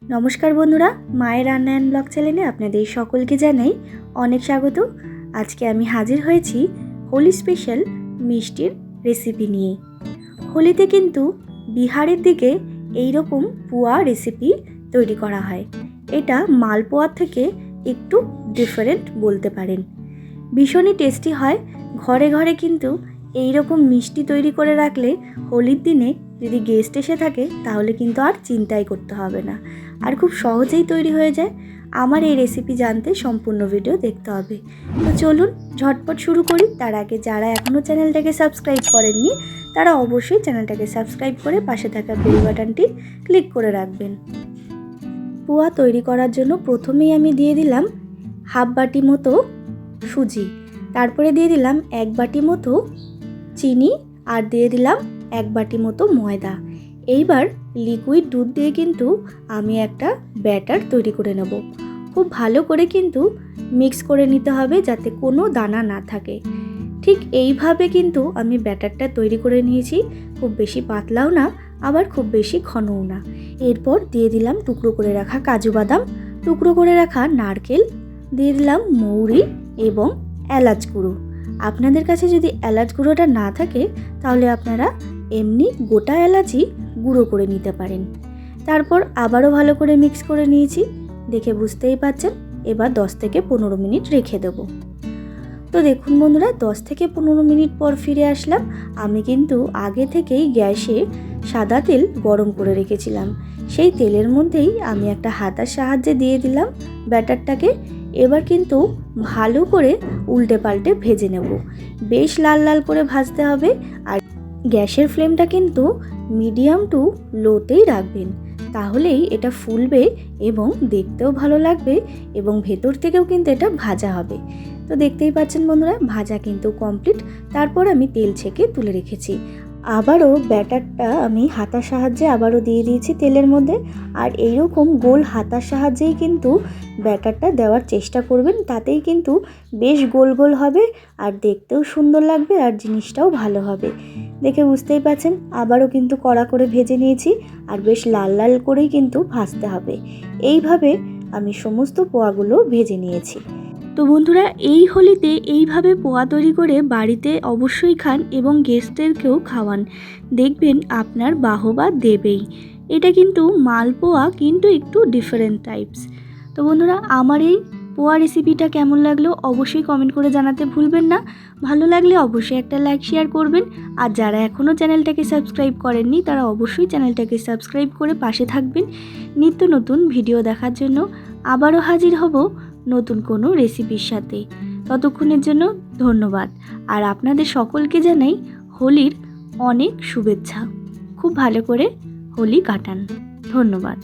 নমস্কার বন্ধুরা, মায়ের রান্না অ্যান্ড ব্লগ চ্যানেলে আপনাদের সকলকে জানাই অনেক স্বাগত। আজকে আমি হাজির হয়েছি হোলি স্পেশাল মিষ্টির রেসিপি নিয়ে। হোলিতে কিন্তু বিহারের দিকে এই রকম পুয়া রেসিপি তৈরি করা হয়। এটা মালপোয়ার থেকে একটু ডিফারেন্ট বলতে পারেন। ভীষণই টেস্টি হয়। ঘরে ঘরে কিন্তু এই রকম মিষ্টি তৈরি করে রাখলে হোলির দিনে যদি গেস্ট এসে থাকে তাহলে কিন্তু আর চিন্তাই করতে হবে না, আর খুব সহজেই তৈরি হয়ে যায়। আমার এই রেসিপি জানতে সম্পূর্ণ ভিডিও দেখতে হবে। তো চলুন ঝটপট শুরু করি। তার আগে যারা এখনও চ্যানেলটাকে সাবস্ক্রাইব করেননি তারা অবশ্যই চ্যানেলটাকে সাবস্ক্রাইব করে পাশে থাকা বেল বাটনটি ক্লিক করে রাখবেন। পোয়া তৈরি করার জন্য প্রথমেই আমি দিয়ে দিলাম হাফ বাটি মতো সুজি, তারপরে দিয়ে দিলাম 1 বাটি মতো চিনি, আর দিয়ে দিলাম 1 বাটি মতো ময়দা। এইবার লিকুইড দুধ দিয়ে কিন্তু আমি একটা ব্যাটার তৈরি করে নেব। খুব ভালো করে কিন্তু মিক্স করে নিতে হবে যাতে কোনো দানা না থাকে। ঠিক এইভাবে কিন্তু আমি ব্যাটারটা তৈরি করে নিয়েছি। খুব বেশি পাতলাও না, আবার খুব বেশি ঘনও না। এরপর দিয়ে দিলাম টুকরো করে রাখা কাজু বাদাম, টুকরো করে রাখা নারকেল, দিয়ে দিলাম মৌরি এবং এলাচ গুঁড়ো। আপনাদের কাছে যদি এলাচ গুঁড়োটা না থাকে তাহলে আপনারা এমনি গোটা এলাচি গুঁড়ো করে নিতে পারেন। তারপর আবারও ভালো করে মিক্স করে নিয়েছি, দেখে বুঝতেই পাচ্ছেন। এবার 10 থেকে 15 মিনিট রেখে দেবো। তো দেখুন বন্ধুরা, 10 থেকে 15 মিনিট পর ফিরে আসলাম। আমি কিন্তু আগে থেকেই গ্যাসে সাদা তেল গরম করে রেখেছিলাম। সেই তেলের মধ্যেই আমি একটা হাতার সাহায্যে দিয়ে দিলাম ব্যাটারটাকে। এবার কিন্তু ভালো করে উল্টে পাল্টে ভেজে নেব। বেশ লাল লাল করে ভাজতে হবে, আর গ্যাসের ফ্লেমটা কিন্তু মিডিয়াম টু লোতেই রাখবেন। তাহলেই এটা ফুলবে এবং দেখতেও ভালো লাগবে এবং ভেতর থেকেও কিন্তু এটা ভাজা হবে। তো দেখতেই পাচ্ছেন বন্ধুরা, ভাজা কিন্তু কমপ্লিট। তারপর আমি তেল ছেঁকে তুলে রেখেছি। আবারও ব্যাটারটা আমি হাতার সাহায্যে আবারও দিয়ে দিয়েছি তেলের মধ্যে। আর এইরকম গোল হাতার সাহায্যেই কিন্তু ব্যাটারটা দেওয়ার চেষ্টা করবেন, তাতেই কিন্তু বেশ গোল গোল হবে আর দেখতেও সুন্দর লাগবে আর জিনিসটাও ভালো হবে। দেখে বুঝতেই পাচ্ছেন, আবারও কিন্তু কড়া করে ভেজে নিয়েছি, আর বেশ লাল লাল করেই কিন্তু ভাজতে হবে। এইভাবে আমি সমস্ত পোয়াগুলো ভেজে নিয়েছি। তো বন্ধুরা, এই হোলিতে এইভাবে পোয়া তৈরি করে বাড়িতে অবশ্যই খান এবং গেস্টদেরকেও খাওয়ান, দেখবেন আপনার বাহবা দেবেই। এটা কিন্তু মালপোয়া, কিন্তু একটু ডিফারেন্ট টাইপস। তো বন্ধুরা, আমার এই পোয়া রেসিপিটা কেমন লাগলো অবশ্যই কমেন্ট করে জানাতে ভুলবেন না। ভালো লাগলে অবশ্যই একটা লাইক শেয়ার করবেন, আর যারা এখনও চ্যানেলটাকে সাবস্ক্রাইব করেননি তারা অবশ্যই চ্যানেলটাকে সাবস্ক্রাইব করে পাশে থাকবেন নিত্য নতুন ভিডিও দেখার জন্য। আবারও হাজির হব নতুন কোনো রেসিপির সাথে। ততক্ষণের জন্য ধন্যবাদ, আর আপনাদের সকলকে জানাই হোলির অনেক শুভেচ্ছা। খুব ভালো করে হোলি কাটান। ধন্যবাদ।